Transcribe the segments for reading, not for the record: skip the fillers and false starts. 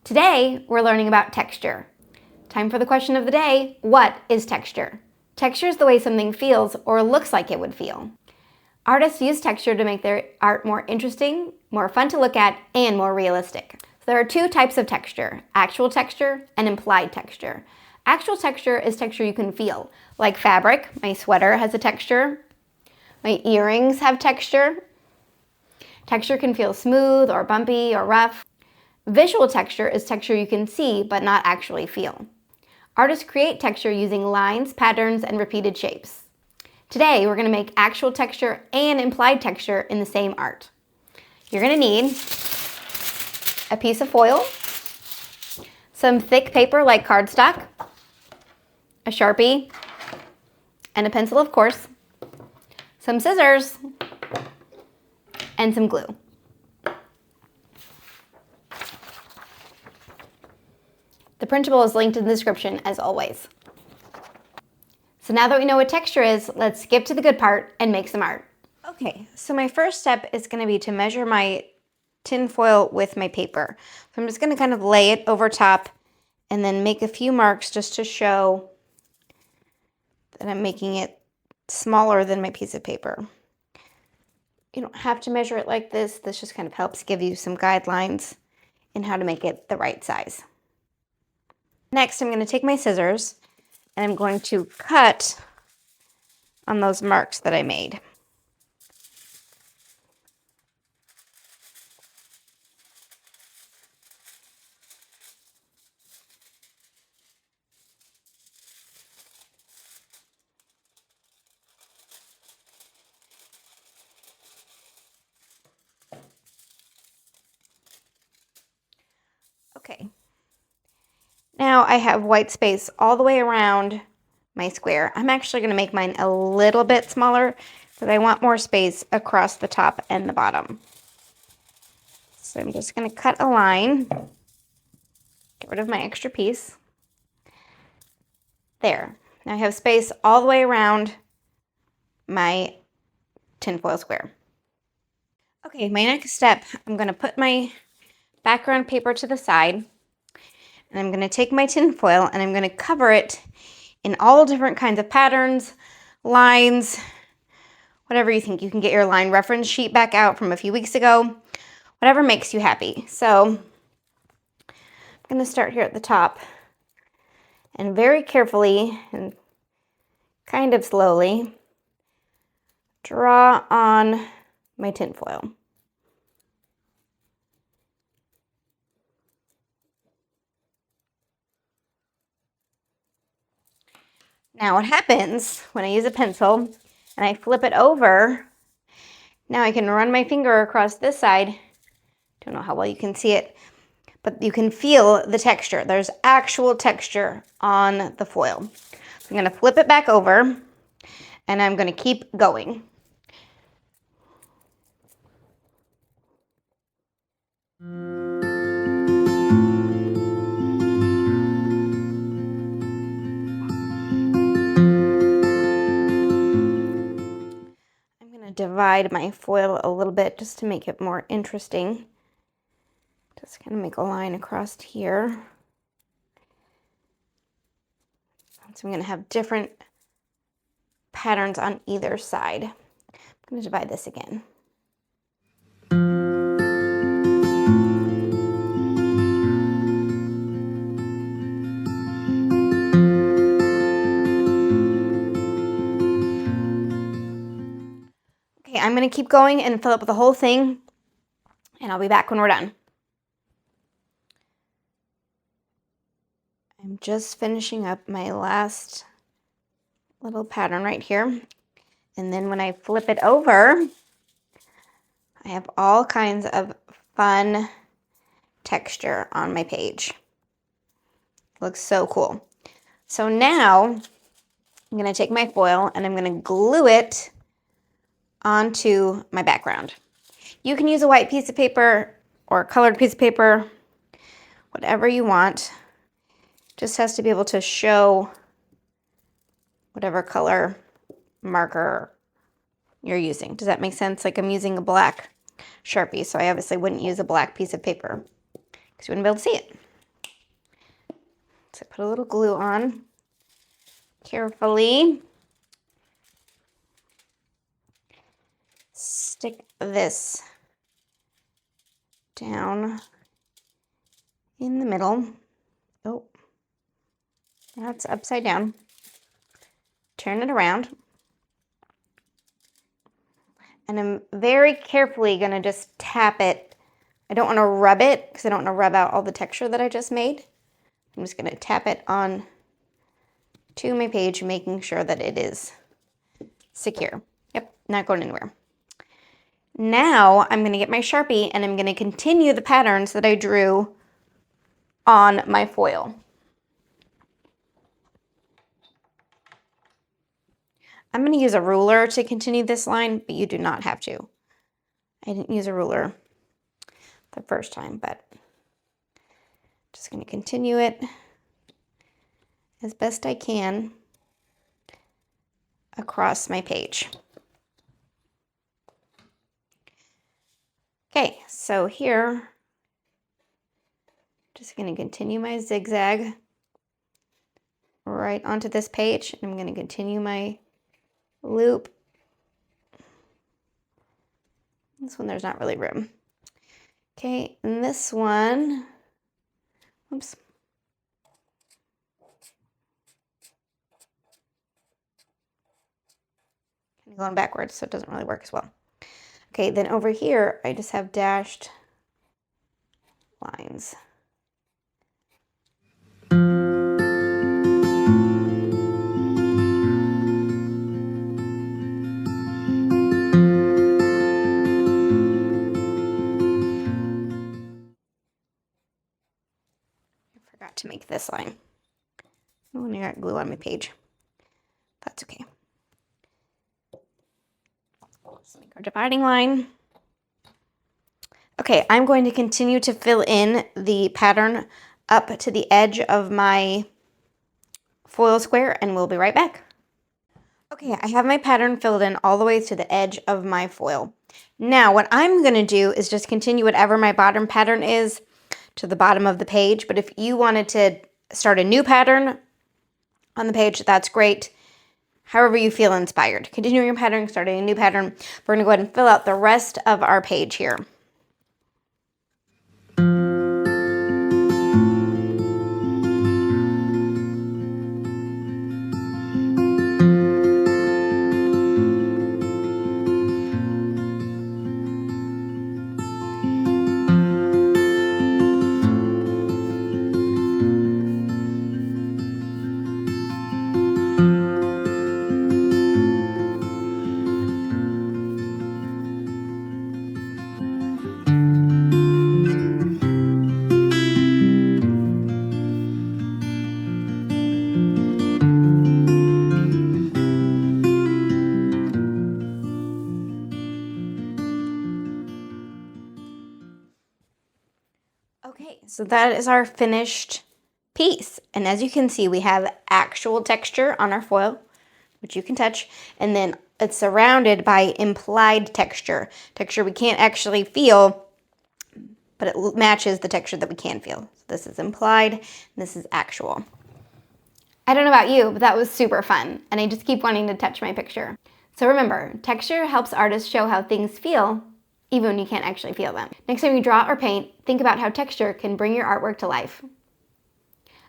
Today, we're learning about texture. Time for the question of the day. What is texture? Texture is the way something feels or looks like it would feel. Artists use texture to make their art more interesting, more fun to look at, and more realistic. So there are two types of texture, actual texture and implied texture. Actual texture is texture you can feel, like fabric. My sweater has a texture. My earrings have texture. Texture can feel smooth or bumpy or rough. Visual texture is texture you can see but not actually feel. Artists create texture using lines, patterns, and repeated shapes. Today, we're going to make actual texture and implied texture in the same art. You're going to need a piece of foil, some thick paper like cardstock, a Sharpie, and a pencil, of course, some scissors, and some glue. The printable is linked in the description as always. So now that we know what texture is, let's skip to the good part and make some art. Okay, so my first step is going to be to measure my tin foil with my paper. So I'm just going to kind of lay it over top and then make a few marks just to show that I'm making it smaller than my piece of paper. You don't have to measure it like this. This just kind of helps give you some guidelines in how to make it the right size. Next, I'm going to take my scissors and I'm going to cut on those marks that I made. Okay. Now I have white space all the way around my square. I'm actually going to make mine a little bit smaller because I want more space across the top and the bottom. So I'm just going to cut a line, get rid of my extra piece. There. Now I have space all the way around my tinfoil square. Okay, my next step, I'm going to put my background paper to the side. And I'm going to take my tin foil and I'm going to cover it in all different kinds of patterns, lines, whatever you think. You can get your line reference sheet back out from a few weeks ago, whatever makes you happy. So I'm going to start here at the top and very carefully and kind of slowly draw on my tin foil. Now what happens when I use a pencil and I flip it over, now I can run my finger across this side. Don't know how well you can see it, but you can feel the texture. There's actual texture on the foil. I'm going to flip it back over and I'm going to keep going. Divide my foil a little bit just to make it more interesting. Just kind of make a line across here. So I'm going to have different patterns on either side. I'm going to divide this again. I'm going to keep going and fill up the whole thing, and I'll be back when we're done. I'm just finishing up my last little pattern right here. And then when I flip it over, I have all kinds of fun texture on my page. Looks so cool. So now I'm going to take my foil and I'm going to glue it onto my background. You can use a white piece of paper or a colored piece of paper, whatever you want. Just has to be able to show whatever color marker you're using. Does that make sense? Like I'm using a black Sharpie, so I obviously wouldn't use a black piece of paper because you wouldn't be able to see it. So put a little glue on carefully. Stick this down in the middle. Oh, that's upside down. Turn it around. And I'm very carefully going to just tap it. I don't want to rub it because I don't want to rub out all the texture that I just made. I'm just going to tap it on to my page, making sure that it is secure. Yep, not going anywhere. Now I'm going to get my Sharpie and I'm going to continue the patterns that I drew on my foil. I'm going to use a ruler to continue this line, but you do not have to. I didn't use a ruler the first time, but just going to continue it as best I can across my page. Okay, so here, just going to continue my zigzag right onto this page. I'm going to continue my loop. This one, there's not really room. Okay, and this one, oops. Kind of going backwards, so it doesn't really work as well. Okay, then over here, I just have dashed lines. To make this line. Oh, and I got glue on my page. That's okay. Let's make our dividing line. Okay, I'm going to continue to fill in the pattern up to the edge of my foil square, and we'll be right back. Okay, I have my pattern filled in all the way to the edge of my foil. Now, what I'm going to do is just continue whatever my bottom pattern is to the bottom of the page, but if you wanted to start a new pattern on the page, that's great. However you feel inspired. Continuing your pattern, starting a new pattern. We're going to go ahead and fill out the rest of our page here. Okay, so that is our finished piece. And as you can see, we have actual texture on our foil, which you can touch, and then it's surrounded by implied texture. Texture we can't actually feel, but it matches the texture that we can feel. So this is implied, and this is actual. I don't know about you, but that was super fun, and I just keep wanting to touch my picture. So remember, texture helps artists show how things feel, even when you can't actually feel them. Next time you draw or paint, think about how texture can bring your artwork to life.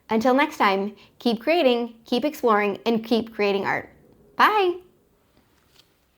Until next time, keep creating, keep exploring, and keep creating art. Bye!